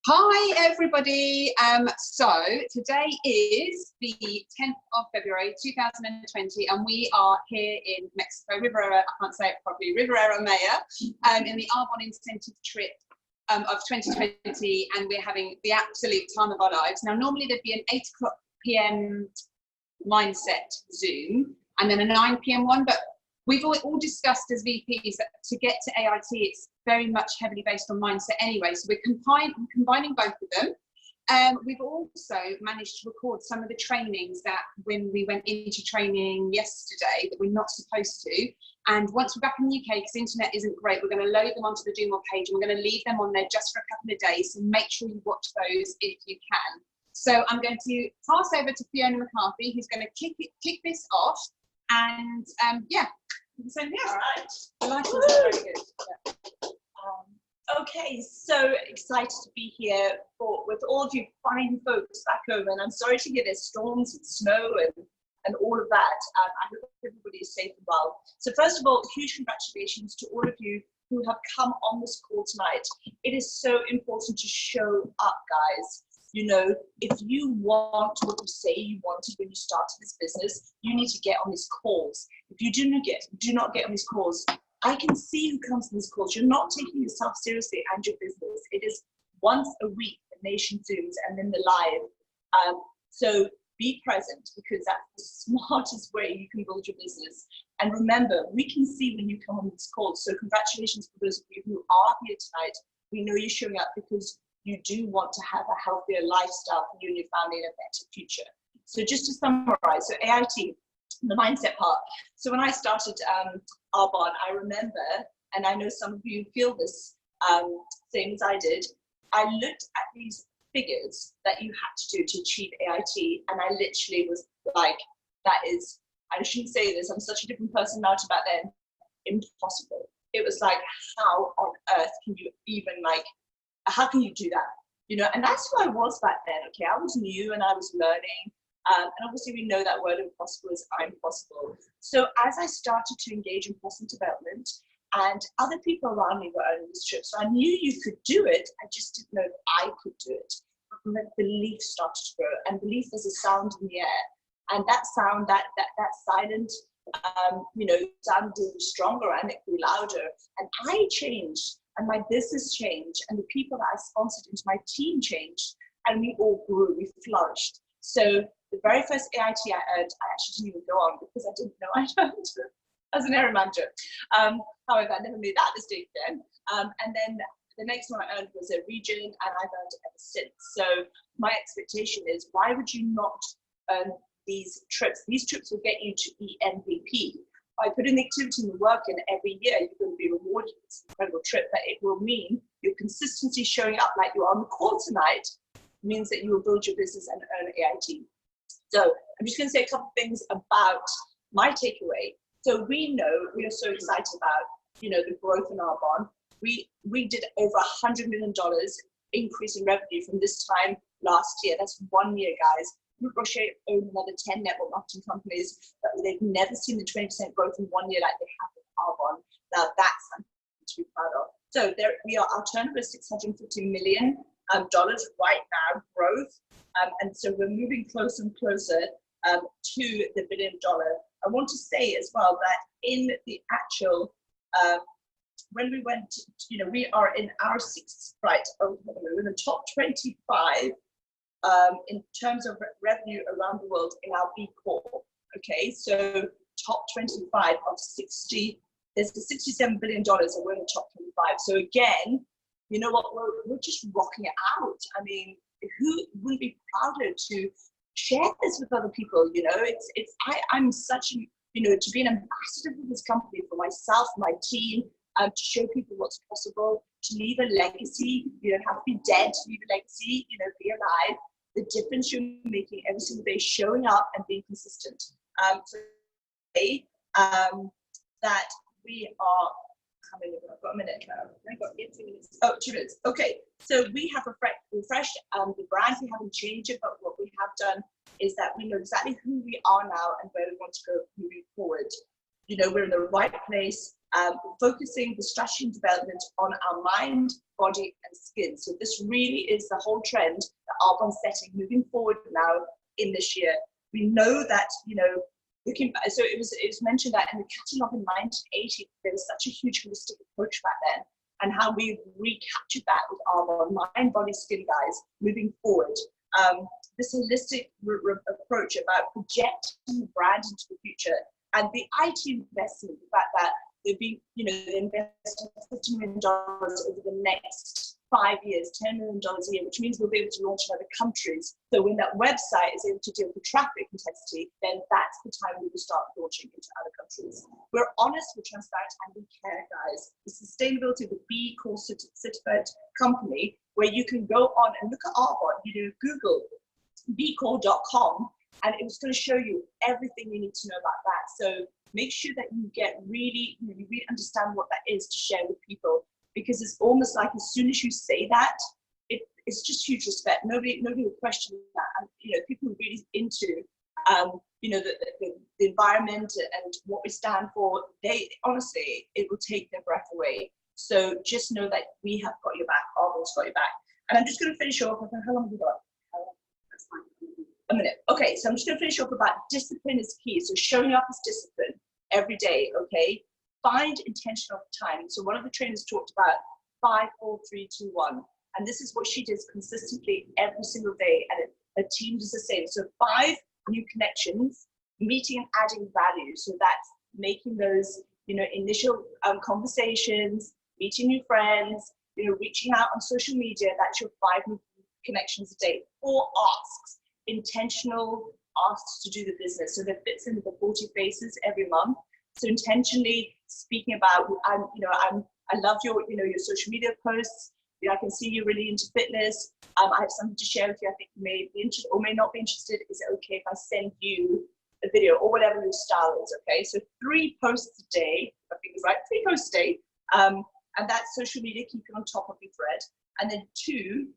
Hi everybody. So today is the 10th of February 2020 and we are here in Mexico, Riviera, I can't say it properly, Riviera Maya, in the Arbonne Incentive Trip of 2020, and we're having the absolute time of our lives. Now normally there'd be an 8 p.m. mindset Zoom and then a 9 p.m. one, but we've all discussed as VPs that to get to AIT, it's very much heavily based on mindset anyway. So we're combining both of them. We've also managed to record some of the trainings that when we went into training yesterday that we're not supposed to. And once we're back in the UK, because the internet isn't great, we're going to load them onto the Do More page and we're going to leave them on there just for a couple of days. So make sure you watch those if you can. So I'm going to pass over to Fiona McCarthy, who's going to kick this off. And yeah. So yeah, all right. The lighting is very good. Yeah. Okay, so excited to be here with all of you fine folks back home, and I'm sorry to hear there's storms and snow and all of that. I hope everybody is safe and well. So first of all, huge congratulations to all of you who have come on this call tonight. It is so important to show up, guys. You know, if you want what you say you wanted when you started this business, you need to get on these calls. If you do not get on these calls, I can see who comes to these calls. You're not taking yourself seriously and your business. It is once a week, the Nation Zooms and then the live. So be present, because that's the smartest way you can build your business. And remember, we can see when you come on these calls. So congratulations for those of you who are here tonight. We know you're showing up because you do want to have a healthier lifestyle for you and your family and a better future. So just to summarize, so AIT, the mindset part. So when I started Arbonne, I remember, and I know some of you feel this same as I did, I looked at these figures that you had to do to achieve AIT, and I literally was like, that is, I shouldn't say this, I'm such a different person now to back then, impossible. It was like, how on earth can you even how can you do that? You know, and that's who I was back then, okay? I was new and I was learning. And obviously we know that word impossible is impossible. So as I started to engage in personal development, and other people around me were on this trip, so I knew you could do it, I just didn't know if I could do it. And then belief started to grow, and belief is a sound in the air. And that sound, that silent, you know, sound grew stronger and it grew louder. And I changed, and my business changed, and the people that I sponsored into my team changed, and we all grew, we flourished. So the very first AIT I earned, I actually didn't even go on because I didn't know I earned as an area manager. However, I never made that mistake then. And then the next one I earned was a region, and I've earned it ever since. So my expectation is, why would you not earn these trips? These trips will get you to be MVP. By putting the activity and the work in every year, you're going to be rewarded with this incredible trip. That it will mean your consistency showing up like you are on the call tonight means that you will build your business and earn AIT. So I'm just going to say a couple of things about my takeaway. So we are so excited about, you know, the growth in Arbonne. We did over $100 million increase in revenue from this time last year. That's 1 year, guys. Groupe Rocher owned another 10 network marketing companies, but they've never seen the 20% growth in 1 year like they have with Arbonne. Now that's something to be proud of. So our turnover is $650 million right now, growth. And so we're moving closer and closer to the $1 billion. I want to say as well that in the actual, when we went, you know, we are in our sixth, right, we're in the top 25 in terms of revenue around the world in our B Corp. Okay, so top 25 of 60, there's the $67 billion and we're in the top 25. So again, you know what, we're just rocking it out. I mean, who wouldn't be prouder to share this with other people? You know, I'm such, you know, to be an ambassador for this company, for myself, my team, to show people what's possible, to leave a legacy. You don't have to be dead to leave a legacy, you know, be alive. The difference you're making every single day, showing up and being consistent. So that we are coming, I've got a minute now. I've got 2 minutes. Oh, 2 minutes. Okay. So we have refreshed the brand. We haven't changed it, but what we have done is that we know exactly who we are now and where we want to go moving forward. You know, we're in the right place. focusing the strategy and development on our mind, body, and skin. So this really is the whole trend that Arbonne's setting moving forward now in this year. We know that, you know, looking back, so it was mentioned that in the catalogue in 1980, there was such a huge holistic approach back then, and how we recaptured that with Arbonne, mind, body, skin, guys, moving forward. This holistic approach about projecting the brand into the future, and the IT investment, the fact that they've been, you know, they invested $50 million over the next 5 years, $10 million a year, which means we'll be able to launch in other countries. So when that website is able to deal with traffic intensity, then that's the time we will start launching into other countries. We're honest, we're transparent, and we care, guys. The sustainability of the B Corp certified company, where you can go on and look at Arbonne, you know, Google bcorp.com, and it's going to show you everything you need to know about that. So make sure that you get really, you really understand what that is to share with people, because it's almost like as soon as you say that, it's just huge respect. Nobody will question that. And, you know, people are really into, you know, the environment and what we stand for. They honestly, it will take their breath away. So just know that we have got your back. Arbonne's got your back. And I'm just going to finish off. How long have we got? That's fine. A minute. Okay, so I'm just going to finish off about discipline is key. So showing up as discipline every day. Okay, find intentional time. So one of the trainers talked about 5, 4, 3, 2, 1, and this is what she does consistently every single day, and her team does the same. So 5 new connections, meeting and adding value. So that's making those, you know, initial conversations, meeting new friends, you know, reaching out on social media. That's your 5 new connections a day. 4 asks, intentional asks to do the business. So that fits into the 40 faces every month. So intentionally speaking about, I love your, you know, your social media posts. You know, I can see you're really into fitness. I have something to share with you. I think you may be interested or may not be interested. Is it okay if I send you a video or whatever your style is? Okay, so 3 posts a day. I think it's right, 3 posts a day. And that's social media, keep it on top of your thread. And then 2,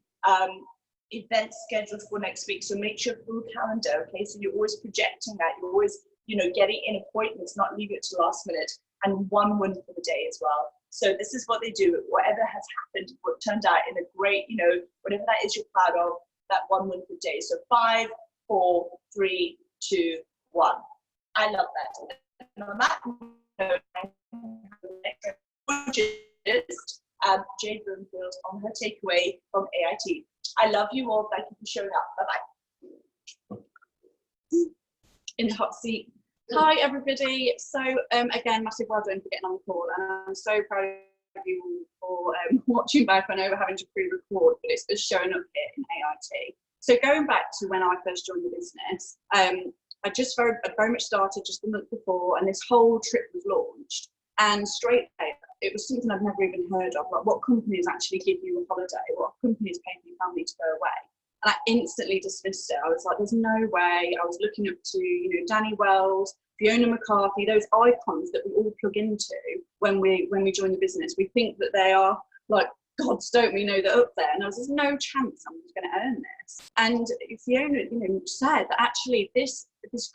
events scheduled for next week. So make sure full calendar. Okay, so you're always projecting that. You're always, you know, getting in appointments, not leave it to the last minute. And 1 win for the day as well. So this is what they do. Whatever has happened, what turned out in a great, you know, whatever that is you're proud of, that 1 win per day. So 5, 4, 3, 2, 1. I love that. And on that note, which is Jade Broomfield on her takeaway from AIT. I love you all. Thank you for showing up. Bye-bye. In the hot seat. Hi everybody. So again, massive well done for getting on the call, and I'm so proud of you for watching back. I know we're having to pre-record, but it's just showing up here in AIT. So going back to when I first joined the business, I just very much started just the month before, and this whole trip was launched. And straight away, it was something I've never even heard of. Like, what companies actually give you a holiday? What companies pay for your family to go away? And I instantly dismissed it. I was like, there's no way. I was looking up to, you know, Danny Wells, Fiona McCarthy, those icons that we all plug into when we join the business. We think that they are like gods, don't we, know they're up there? And I was, there's no chance I'm going to earn this. And Fiona, you know, said that actually this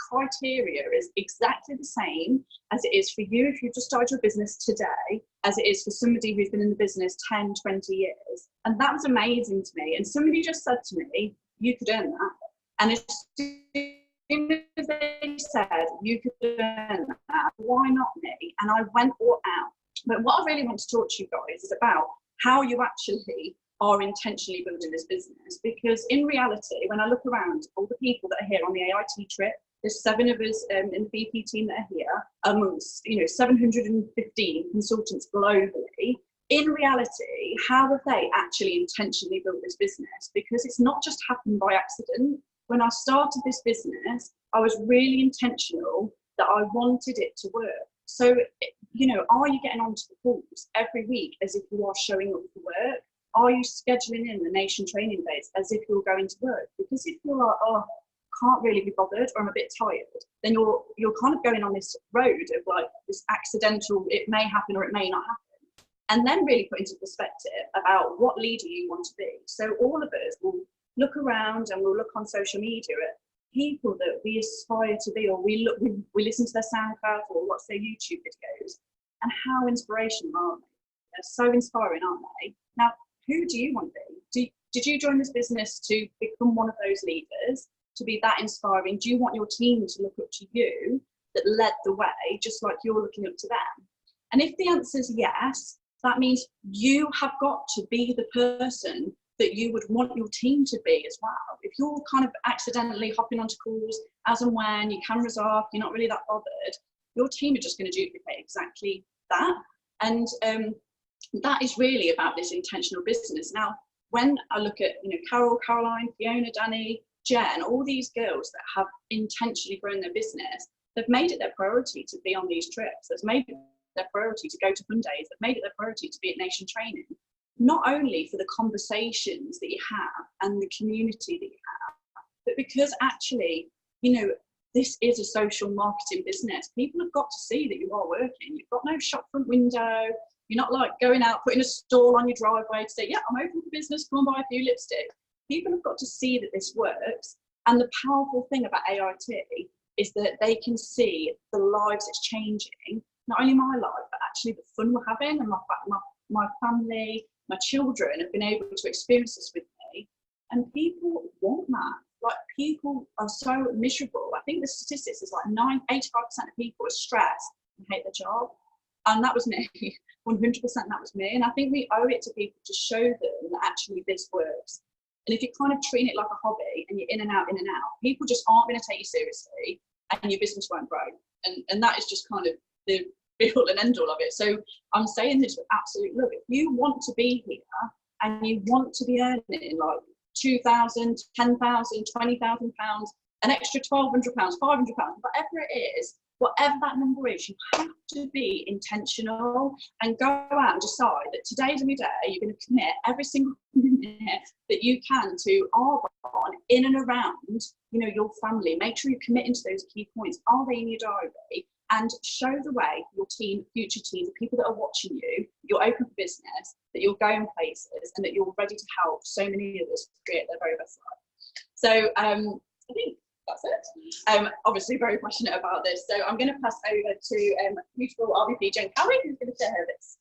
criteria is exactly the same as it is for you if you just started your business today, as it is for somebody who's been in the business 10, 20 years. And that was amazing to me. And somebody just said to me, you could earn that. And as soon as they said, you could earn that, why not me? And I went all out. But what I really want to talk to you guys is about how you actually are intentionally building this business. Because in reality, when I look around, all the people that are here on the AIT trip, there's 7 of us in the BP team that are here, amongst 715 consultants globally. In reality, how have they actually intentionally built this business? Because it's not just happened by accident. When I started this business, I was really intentional that I wanted it to work. So, are you getting onto the calls every week as if you are showing up for work? Are you scheduling in the nation training days as if you're going to work? Because if you're like, oh, can't really be bothered, or I'm a bit tired, then you're kind of going on this road of like this accidental, it may happen or it may not happen. And then really put into perspective about what leader you want to be. So all of us will look around and we'll look on social media at people that we aspire to be, or we listen to their SoundCloud or watch their YouTube videos. and how inspirational are they? They're so inspiring, aren't they? Now, who do you want to be? Did you join this business to become one of those leaders, to be that inspiring? Do you want your team to look up to you that led the way, just like you're looking up to them? And if the answer is yes, that means you have got to be the person that you would want your team to be as well. If you're kind of accidentally hopping onto calls as and when, your camera's off, you're not really that bothered, your team are just going to duplicate exactly that. And that is really about this intentional business. Now, when I look at, Carol, Caroline, Fiona, Danny, Jen, all these girls that have intentionally grown their business, they've made it their priority to be on these trips. They've made it their priority to go to fun days. They've made it their priority to be at Nation Training, not only for the conversations that you have and the community that you have, but because actually, this is a social marketing business. People have got to see that you are working. You've got no shop front window. You're not like going out, putting a stall on your driveway to say, yeah, I'm open for business, come and buy a few lipstick. People have got to see that this works. And the powerful thing about AIT is that they can see the lives it's changing, not only my life, but actually the fun we're having, and my family, my children have been able to experience this with me. And people want that. Like, people are so miserable. I think the statistics is like 85% of people are stressed and hate their job. And that was me, 100% that was me. And I think we owe it to people to show them that actually this works. And if you're kind of treating it like a hobby and you're in and out, people just aren't going to take you seriously and your business won't grow. And that is just kind of the be all and end all of it. So I'm saying this with absolute love. If you want to be here and you want to be earning like 2,000, 10,000, 20,000 pounds, an extra 1,200 pounds, 500 pounds, whatever it is, whatever that number is, you have to be intentional and go out and decide that today's a new day. You're going to commit every single minute that you can to Arbonne in and around, your family. Make sure you're committing to those key points. Are they in your diary? And show the way your team, future team, the people that are watching you, you're open for business, that you're going places, and that you're ready to help so many others create their very best life. So I think that's it. Obviously very passionate about this. So I'm going to pass over to beautiful RVP Jen Cowie, who's going to share her bits.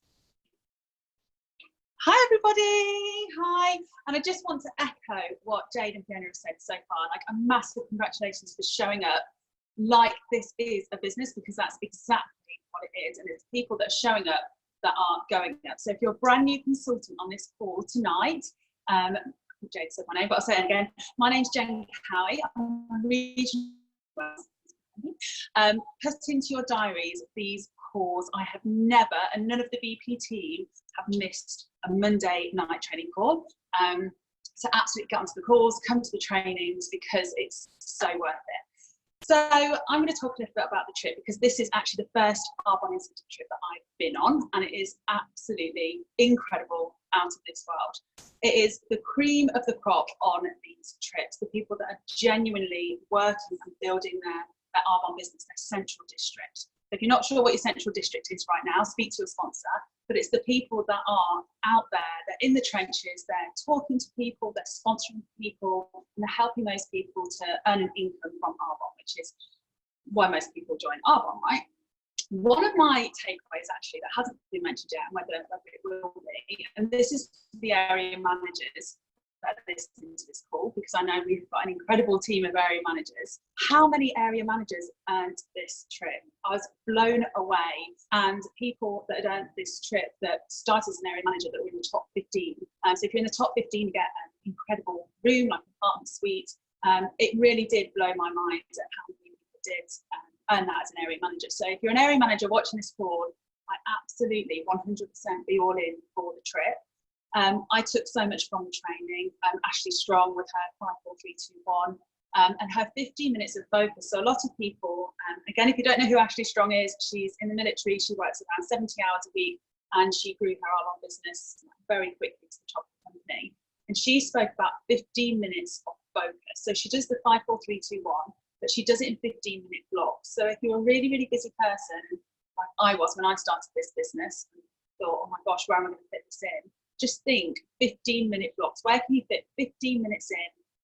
Hi everybody, hi. And I just want to echo what Jade and Fiona have said so far. Like, a massive congratulations for showing up like this is a business, because that's exactly what it is. And it's people that are showing up that are going up. So if you're a brand new consultant on this call tonight, Jade said my name, but I'll say it again. My name's Jen Cowie. I'm a regional. Put into your diaries these calls. I have never, and none of the BP team have missed a Monday night training call. So absolutely get onto the calls, come to the trainings, because it's so worth it. So I'm going to talk a little bit about the trip, because this is actually the first Arbonne Institute trip that I've been on, and it is absolutely incredible, out of this world. It is the cream of the crop on these trips, the people that are genuinely working and building their Arbonne business, their central district. So if you're not sure what your central district is right now, speak to a sponsor, but it's the people that are out there, they're in the trenches, they're talking to people, they're sponsoring people, and they're helping those people to earn an income from Arbonne, which is why most people join Arbonne, right? One of my takeaways actually that hasn't been mentioned yet, and whether it will be, and this is the area managers that are listening to this call, because I know we've got an incredible team of area managers. How many area managers earned this trip? I was blown away. And people that had earned this trip that started as an area manager that were in the top 15. So if you're in the top 15, you get an incredible room, like an apartment suite. It really did blow my mind at how many people did earn that as an area manager. So if you're an area manager watching this call, I absolutely 100% be all in for the trip. I took so much from the training. Ashley Strong with her 5-4-3-2-1 and her 15 minutes of focus. So a lot of people, again, if you don't know who Ashley Strong is, she's in the military. She works around 70 hours a week, and she grew her Arbonne business very quickly to the top of the company. And she spoke about 15 minutes of focus. So she does the 5-4-3-2-1, but she does it in 15-minute blocks. So if you're a really, really busy person, like I was when I started this business, and thought, oh my gosh, where am I going to fit this in? Just think 15-minute blocks. Where can you fit 15 minutes in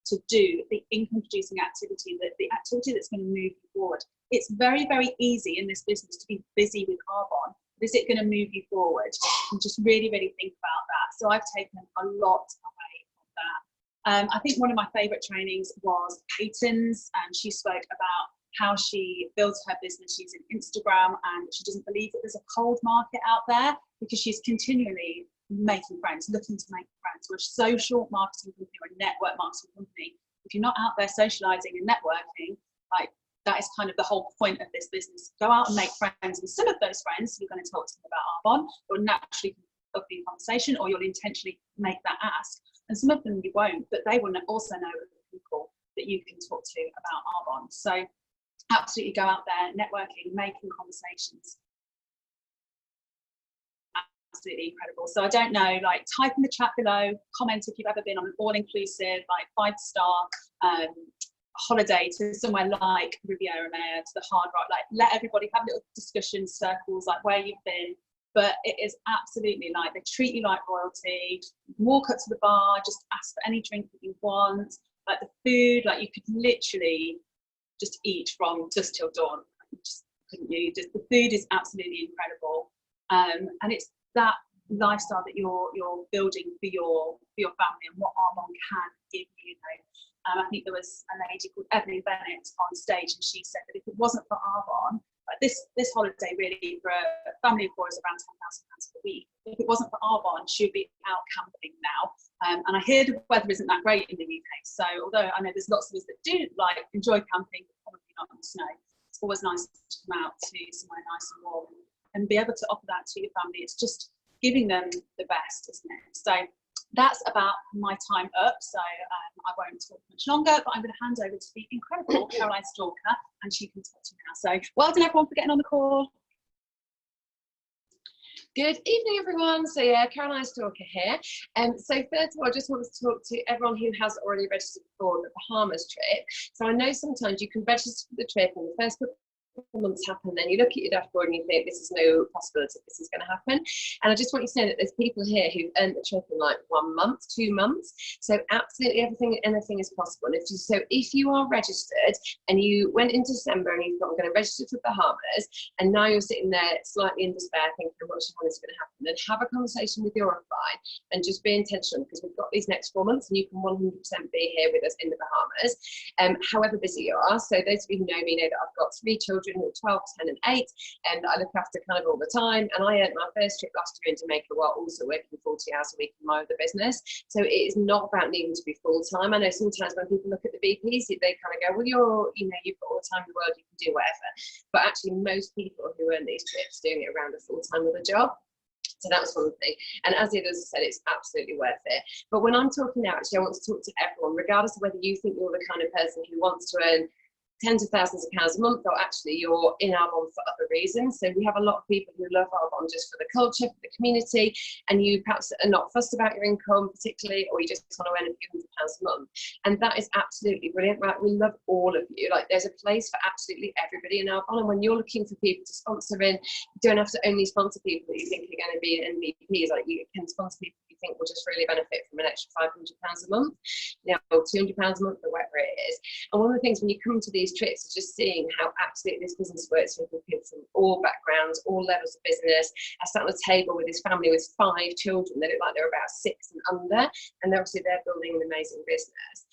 to do the income producing activity, the activity that's going to move you forward? It's very, very easy in this business to be busy with Arbonne, Is it going to move you forward? And just really, really think about that. So I've taken a lot away from that. I think one of my favourite trainings was Peyton's, and she spoke about how she builds her business using Instagram, and she doesn't believe that there's a cold market out there because she's continually making friends, looking to make friends. With social marketing company or a network marketing company, if you're not out there socializing and networking, like, that is kind of the whole point of this business. Go out and make friends, and some of those friends you're going to talk to them about Arbonne, you'll naturally have a conversation, or you'll intentionally make that ask, and some of them you won't, but they will also know other people that you can talk to about Arbonne. So absolutely go out there, networking, making conversations. Absolutely incredible. So I don't know, like, type in the chat below, comment if you've ever been on an all-inclusive, like 5-star holiday to somewhere like Riviera Maya, to the Hard Rock. Like, let everybody have little discussion circles, like where you've been. But it is absolutely like, they treat you like royalty. Walk up to the bar, just ask for any drink that you want. Like, the food, like, you could literally just eat from dusk till dawn. Just couldn't you? Just, the food is absolutely incredible, and it's that lifestyle that you're building for your family, and what Arbonne can give you. I think there was a lady called Evelyn Bennett on stage, and she said that if it wasn't for Arbonne, like this holiday really for a family of four is around £10,000 per week. If it wasn't for Arbonne, she'd be out camping now. And I hear the weather isn't that great in the UK. So although I know there's lots of us that do like enjoy camping, but probably not in the snow, it's always nice to come out to somewhere nice and warm and be able to offer that to your family. It's just giving them the best, isn't it? So that's about my time up. So I won't talk much longer, but I'm going to hand over to the incredible Caroline Stalker, and she can talk to me now. So well done everyone for getting on the call. Good evening, everyone. So yeah, Caroline Stalker here. So first of all, I just want to talk to everyone who has already registered for the Bahamas trip. So I know sometimes you can register for the trip and the first couple of months happen, then you look at your dashboard and you think this is no possibility this is going to happen. And I just want you to know that there's people here who've earned the trip in like 1 month, 2 months. So absolutely anything is possible. And if you are registered and you went in December and you thought, I'm going to register for Bahamas, and now you're sitting there slightly in despair thinking what's going to happen, then have a conversation with your upline and just be intentional, because we've got these next 4 months and you can 100% be here with us in the Bahamas, however busy you are. So those of you who know me know that I've got 3 children, 12, 10 and 8, and I look after kind of all the time. And I earned my first trip last year in Jamaica while also working 40 hours a week in my other business. So it is not about needing to be full time. I know sometimes when people look at the VPs, they kind of go, well, you've got all the time in the world, you can do whatever. But actually most people who earn these trips doing it around a full time with a job. So that was one thing. And as the others said, it's absolutely worth it. But when I'm talking now, actually, I want to talk to everyone, regardless of whether you think you're the kind of person who wants to earn tens of thousands of pounds a month, or actually you're in Arbonne for other reasons. So we have a lot of people who love Arbonne just for the culture, for the community, and you perhaps are not fussed about your income particularly, or you just want to earn a few £100s a month. And that is absolutely brilliant, right? We love all of you. Like, there's a place for absolutely everybody in Arbonne. And when you're looking for people to sponsor in, you don't have to only sponsor people that you think are going to be MVPs. Like, you can sponsor people you think will just really benefit from an extra £500 a month, or £200 a month, or whatever it is. And one of the things when you come to these trips is just seeing how absolutely this business works with people from all backgrounds, all levels of business. I sat on a table with this family with 5 children. They look like they're about 6 and under, and obviously they're building an amazing business.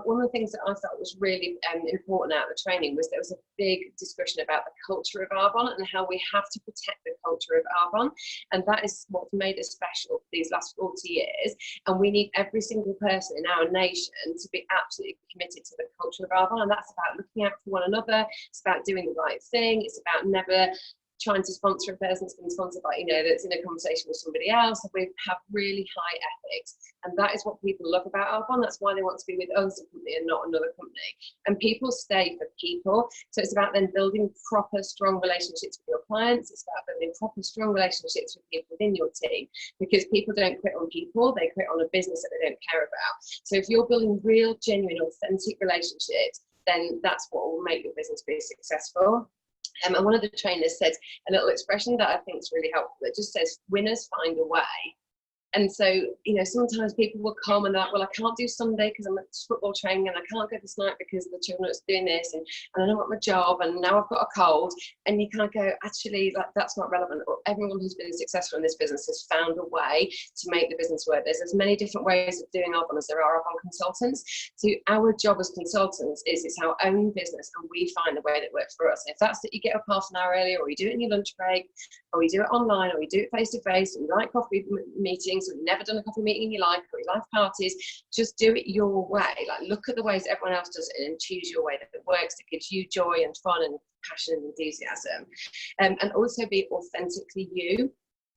One of the things that I thought was really important out of the training was there was a big discussion about the culture of Arbonne and how we have to protect the culture of Arbonne, and that is what's made us special for these last 40 years. And we need every single person in our nation to be absolutely committed to the culture of Arbonne, and that's about looking out for one another. It's about doing the right thing. It's about never trying to sponsor a person that's been sponsored by, that's in a conversation with somebody else. And we have really high ethics, and that is what people love about Arbonne. That's why they want to be with us, a company, and not another company. And people stay for people. So it's about then building proper, strong relationships with your clients. It's about building proper, strong relationships with people within your team, because people don't quit on people, they quit on a business that they don't care about. So if you're building real, genuine, authentic relationships, then that's what will make your business be successful. And one of the trainers said a little expression that I think is really helpful. It just says, winners find a way. And so, you know, sometimes people will come and they're like, well, I can't do Sunday because I'm at football training, and I can't go this night because the children are doing this, and I don't want my job, and now I've got a cold. And you kind of go, actually, that's not relevant. Everyone who's been successful in this business has found a way to make the business work. There's as many different ways of doing Arbonne as there are Arbonne consultants. So our job as consultants is it's our own business, and we find the way that works for us. And if that's that you get up half an hour earlier, or you do it in your lunch break, or you do it online, or you do it face to face, or you like coffee meetings, or you've never done a coffee meeting in your life, or your life parties, just do it your way. Like, look at the ways everyone else does it and choose your way that works, that gives you joy and fun and passion and enthusiasm. And also be authentically you.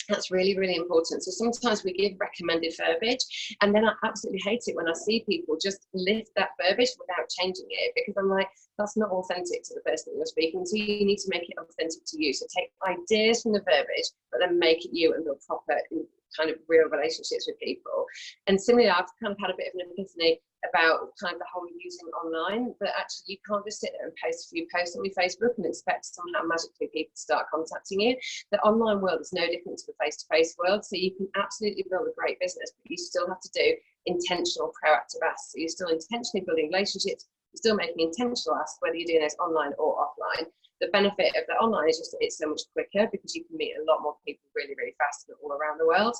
That's really, really important. So sometimes we give recommended verbiage, and then I absolutely hate it when I see people just lift that verbiage without changing it, because I'm like, that's not authentic to the person that you're speaking to. You need to make it authentic to you. So take ideas from the verbiage, but then make it you and build proper kind of real relationships with people. And similarly, I've kind of had a bit of an epiphany about kind of the whole using online, that actually you can't just sit there and post a few posts on your Facebook and expect somehow magically people to start contacting you. The online world is no different to the face-to-face world, so you can absolutely build a great business, but you still have to do intentional proactive asks. So you're still intentionally building relationships, you're still making intentional asks, whether you're doing this online or offline. The benefit of the online is just that it's so much quicker, because you can meet a lot more people really, really fast and all around the world.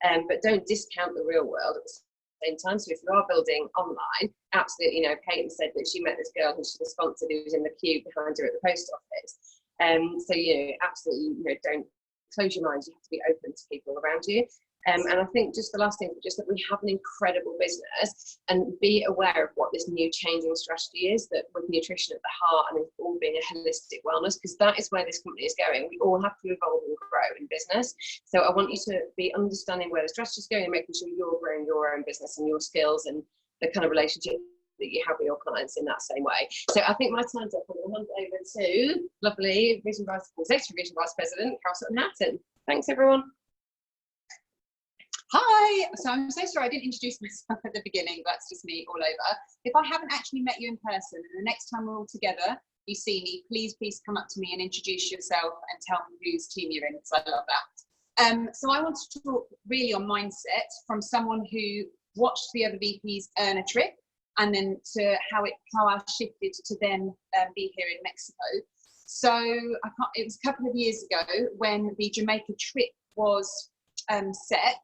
But don't discount the real world at the same time. So if you are building online, absolutely, you know, Peyton said that she met this girl who she was sponsored, who was in the queue behind her at the post office. So, you know, absolutely, you know, don't close your mind. You have to be open to people around you. And I think just the last thing, just that we have an incredible business, and be aware of what this new changing strategy is, that with nutrition at the heart and it all being a holistic wellness, because that is where this company is going. We all have to evolve and grow in business. So I want you to be understanding where the strategy is going and making sure you're growing your own business and your skills and the kind of relationship that you have with your clients in that same way. So I think my time's up. I'm going to hand over to lovely Executive Vision Vice President, Carol Sutton-Hatton. Thanks, everyone. Hi, so I'm so sorry I didn't introduce myself at the beginning, but it's just me all over. If I haven't actually met you in person, and the next time we're all together, you see me, please come up to me and introduce yourself and tell me whose team you're in, because I love that. So I want to talk really on mindset from someone who watched the other VPs earn a trip, and then to how I shifted to then be here in Mexico. So it was a couple of years ago when the Jamaica trip was set.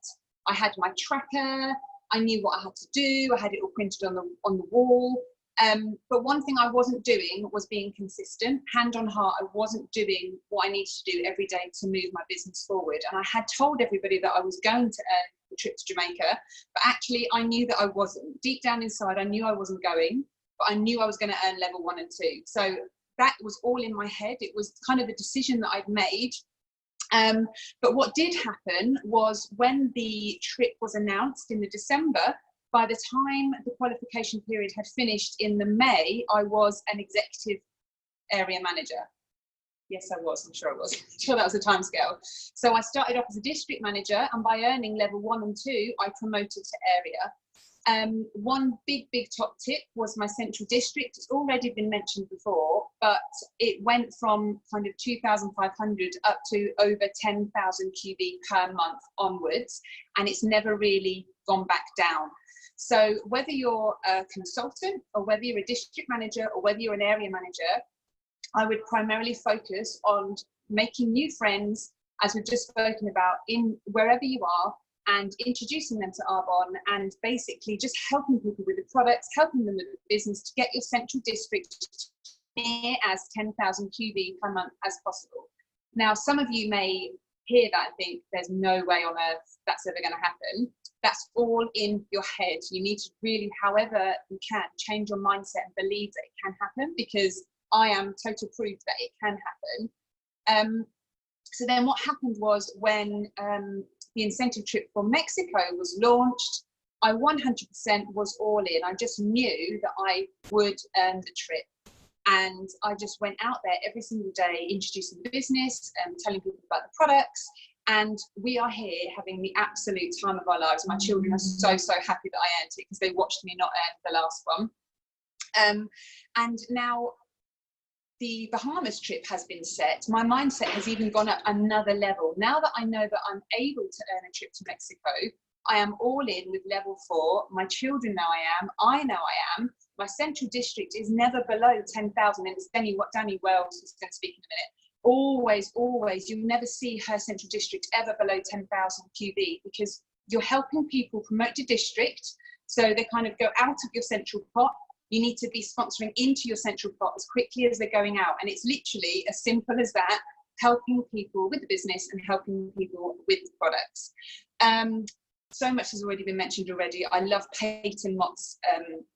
I had my tracker, I knew what I had to do, I had it all printed on the wall. But one thing I wasn't doing was being consistent. Hand on heart, I wasn't doing what I needed to do every day to move my business forward. And I had told everybody that I was going to earn the trip to Jamaica, but actually I knew that I wasn't. Deep down inside, I knew I wasn't going, but I knew I was going to earn level 1 and 2. So that was all in my head. It was kind of a decision that I'd made. But what did happen was, when the trip was announced in the December, by the time the qualification period had finished in the May, I was an executive area manager. Yes, I was. I'm sure I was. I'm sure that was a timescale. So I started off as a district manager, and by earning level 1 and 2, I promoted to area. One big top tip was my central district. It's already been mentioned before, but it went from kind of 2,500 up to over 10,000 QV per month onwards, and it's never really gone back down. So whether you're a consultant, or whether you're a district manager, or whether you're an area manager, I would primarily focus on making new friends, as we've just spoken about, in wherever you are, and introducing them to Arbonne, and basically just helping people with the products, helping them with the business to get your central district near as 10,000 QV per month as possible. Now, some of you may hear that and think there's no way on earth that's ever going to happen. That's all in your head. You need to really, however you can, change your mindset and believe that it can happen, because I am total proof that it can happen. So then what happened was, when the incentive trip for Mexico was launched, I 100% was all in. I just knew that I would earn the trip. And I just went out there every single day, introducing the business and telling people about the products. And we are here having the absolute time of our lives. My children are so happy that I earned it, because they watched me not earn the last one. And now the Bahamas trip has been set. My mindset has even gone up another level. Now that I know that I'm able to earn a trip to Mexico, I am all in with level 4. My children know I know I am. My central district is never below 10,000, and it's Danny Wells who's going to speak in a minute. Always, you'll never see her central district ever below 10,000 QB, because you're helping people promote the district, so they kind of go out of your central pot. You need to be sponsoring into your central pot as quickly as they're going out, and it's literally as simple as that, helping people with the business and helping people with the products. So much has already been mentioned already. I love Peyton Mott's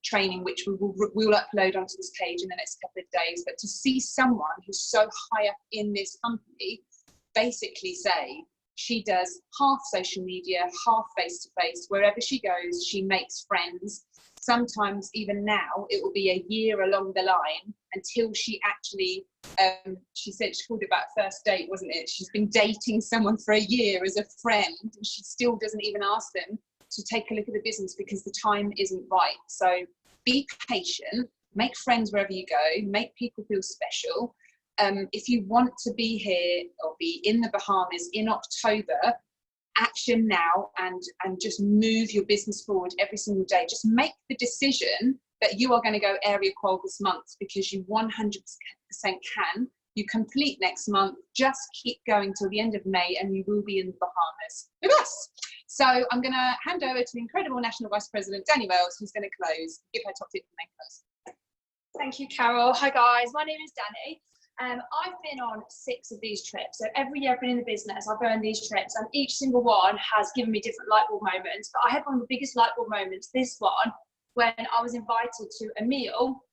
training, which we will upload onto this page in the next couple of days. But to see someone who's so high up in this company basically say she does half social media, half face-to-face, wherever she goes, she makes friends. Sometimes even now, it will be a year along the line until she actually, she said she called it about first date, wasn't it? She's been dating someone for a year as a friend, and she still doesn't even ask them to take a look at the business because the time isn't right. So be patient, make friends wherever you go, make people feel special. If you want to be here or be in the Bahamas in October, action now and just move your business forward every single day. Just make the decision that you are going to go area qual this month, because you 100% can. You complete next month, just keep going till the end of May and you will be in the Bahamas with us. So I'm going to hand over to the incredible National Vice President, Danny Wells, who's going to close, give her top tip and then close. Thank you, Carol. Hi guys, my name is Danny. I've been on 6 of these trips. So every year I've been in the business, I've been on these trips, and each single one has given me different light bulb moments. But I had one of the biggest light bulb moments, this one, when I was invited to a meal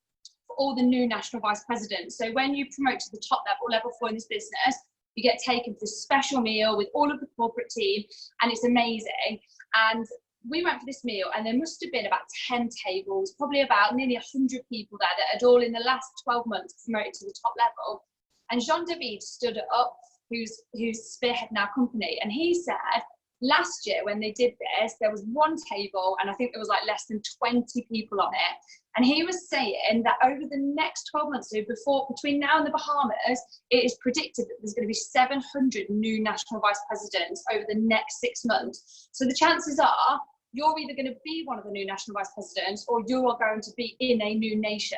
for all the new national vice presidents. So when you promote to the top level, level 4 in this business, you get taken to this special meal with all of the corporate team, and it's amazing. And we went for this meal, and there must have been about 10 tables, probably about nearly 100 people there that had all in the last 12 months promoted to the top level. And Jean David stood up, who's spearheading our company, and he said last year when they did this, there was one table, and I think there was like less than 20 people on it. And he was saying that over the next 12 months, so between now and the Bahamas, it is predicted that there's going to be 700 new national vice presidents over the next 6 months. So the chances are you're either going to be one of the new national vice presidents or you are going to be in a new nation.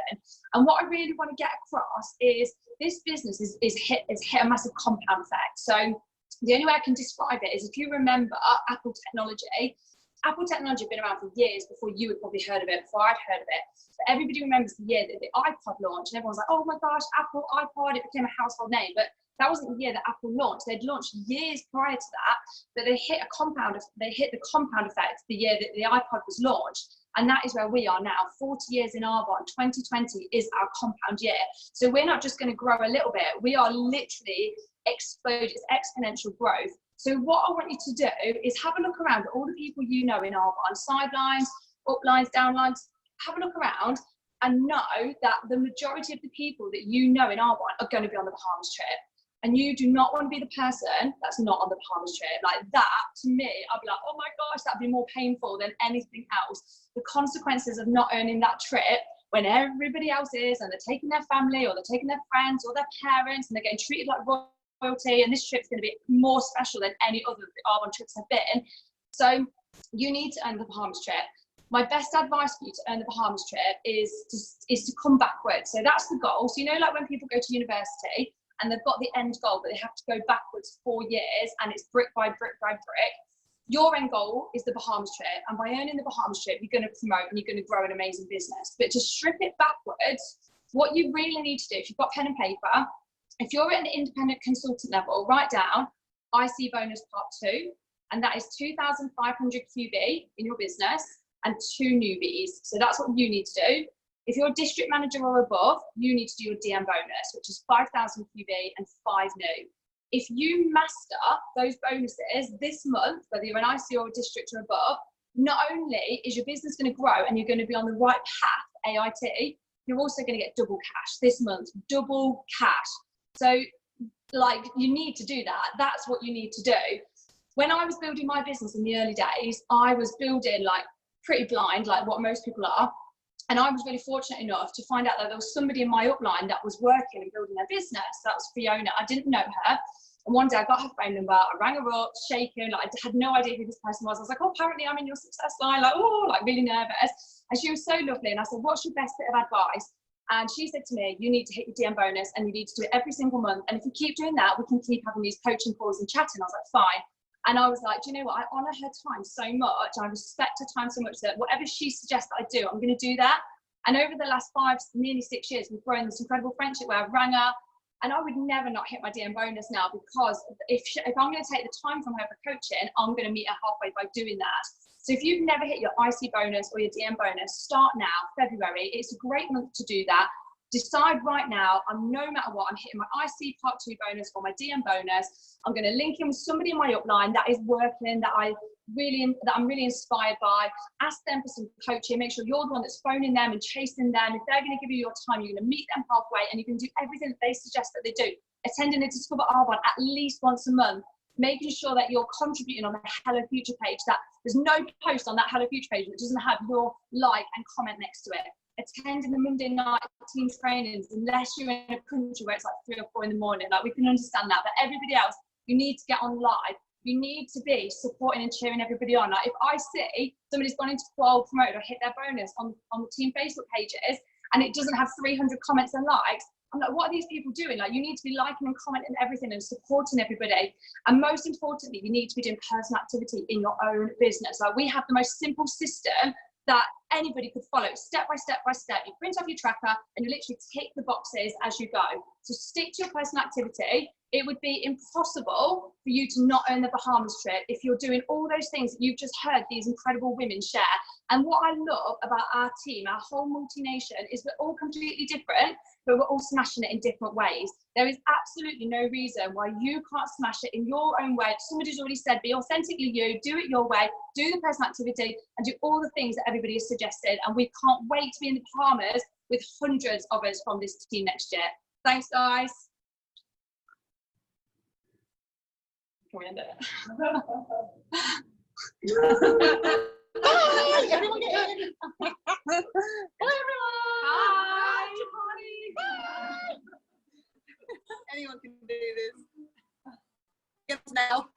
And what I really want to get across is this business is hit a massive compound effect. So the only way I can describe it is, if you remember Apple Technology had been around for years before you had probably heard of it, before I'd heard of it. But everybody remembers the year that the iPod launched, and everyone's like, oh my gosh, Apple iPod, it became a household name. But that wasn't the year that Apple launched. They'd launched years prior to that, but they hit the compound effect the year that the iPod was launched. And that is where we are now, 40 years in Arbonne. 2020 is our compound year. So we're not just going to grow a little bit. We are literally exploding. It's exponential growth. So what I want you to do is have a look around at all the people you know in Arbonne, sidelines, uplines, downlines. Have a look around and know that the majority of the people that you know in Arbonne are going to be on the Bahamas trip. And you do not want to be the person that's not on the Bahamas trip. Like that, to me, I'd be like, oh my gosh, that'd be more painful than anything else. The consequences of not earning that trip when everybody else is, and they're taking their family or they're taking their friends or their parents, and they're getting treated like royalty, and this trip's going to be more special than any other the Arbonne trips have been. So you need to earn the Bahamas trip. My best advice for you to earn the Bahamas trip is to come backwards. So that's the goal. So you know, like when people go to university and they've got the end goal, but they have to go backwards 4 years, and it's brick by brick by brick. Your end goal is the Bahamas trip, and by earning the Bahamas trip, you're going to promote and you're going to grow an amazing business. But to strip it backwards, what you really need to do, if you've got pen and paper, if you're at an independent consultant level, write down IC bonus part 2, and that is 2,500 QB in your business and 2 newbies. So that's what you need to do. If you're a district manager or above, you need to do your DM bonus, which is 5,000 QB and 5 new. If you master those bonuses this month, whether you're an IC or a district or above, not only is your business going to grow and you're going to be on the right path, AIT, you're also going to get double cash this month, double cash. So like, you need to do that. That's what you need to do. When I was building my business in the early days, I was building like pretty blind, like what most people are. And I was really fortunate enough to find out that there was somebody in my upline that was working and building their business. That was Fiona. I didn't know her. And one day I got her phone number, I rang her up, shaken, like I had no idea who this person was. I was like, oh, apparently I'm in your success line, like, oh, like really nervous. And she was so lovely. And I said, what's your best bit of advice? And she said to me, you need to hit your DM bonus and you need to do it every single month. And if you keep doing that, we can keep having these coaching calls and chatting. I was like, fine. And I was like, do you know what? I honour her time so much. I respect her time so much that whatever she suggests that I do, I'm going to do that. And over the last nearly 6 years, we've grown this incredible friendship where I rang her, and I would never not hit my DM bonus now, because if I'm going to take the time from her for coaching, I'm going to meet her halfway by doing that. So if you've never hit your IC bonus or your DM bonus, start now, February. It's a great month to do that. Decide right now, no matter what, I'm hitting my IC part 2 bonus or my DM bonus. I'm going to link in with somebody in my upline that is working, that I'm really inspired by. Ask them for some coaching. Make sure you're the one that's phoning them and chasing them. If they're going to give you your time, you're going to meet them halfway, and you can do everything that they suggest that they do. Attending a Discover Arbonne at least once a month. Making sure that you're contributing on the Hello Future page, that there's no post on that Hello Future page that doesn't have your like and comment next to it. Attending the Monday night team trainings, unless you're in a country where it's like 3 or 4 in the morning, like we can understand that. But everybody else, you need to get on live. You need to be supporting and cheering everybody on. Like if I see somebody's gone into qual, promoted, or hit their bonus on the team Facebook pages, and it doesn't have 300 comments and likes, I'm like, what are these people doing? Like, you need to be liking and commenting everything and supporting everybody. And most importantly, you need to be doing personal activity in your own business. Like, we have the most simple system that anybody could follow, step by step by step. You print off your tracker and you literally tick the boxes as you go. So stick to your personal activity. It would be impossible for you to not earn the Bahamas trip if you're doing all those things that you've just heard these incredible women share. And what I love about our team, our whole multi-nation, is we're all completely different, but we're all smashing it in different ways. There is absolutely no reason why you can't smash it in your own way. Somebody's already said, be authentically you, do it your way, do the personal activity, and do all the things that everybody has suggested. And we can't wait to be in the Bahamas with hundreds of us from this team next year. Thanks, guys. Can we end it? Bye, everyone. Bye, everyone. Bye. Bye. Anyone can do this. Get us now.